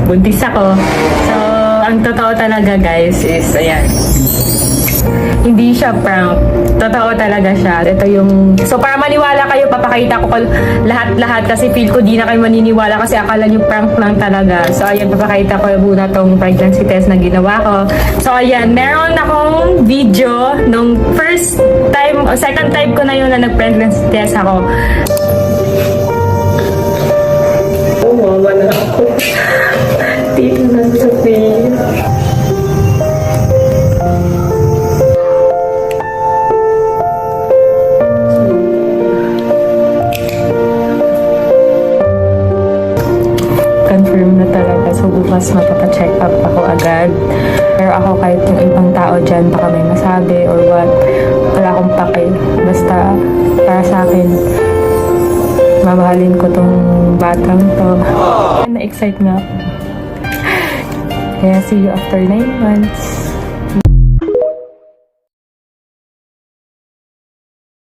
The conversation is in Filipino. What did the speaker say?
buntis ako. So, ang totoo talaga guys is, ayan. Hindi siya prank. Totoo talaga siya. Ito yung... So, para maniwala kayo, papakita ko lahat-lahat kasi feel ko di na kayo maniniwala kasi akala nyo prank lang talaga. So, ayan, papakita ko muna tong pregnancy test na ginawa ko. So, ayan, meron akong video nung first time, o second time ko na yun na nag-pregnancy test ako. Oh, mama na ako. Tito na Sophie. Confirm na talaga. So, bukas mapapacheck up ako agad. Pero ako kahit yung ibang tao dyan, baka may masabi or what, wala akong pake. Basta, para sa akin, mamahalin ko tong batang to. Na-excite nga ako. Kaya, see you after 9 months.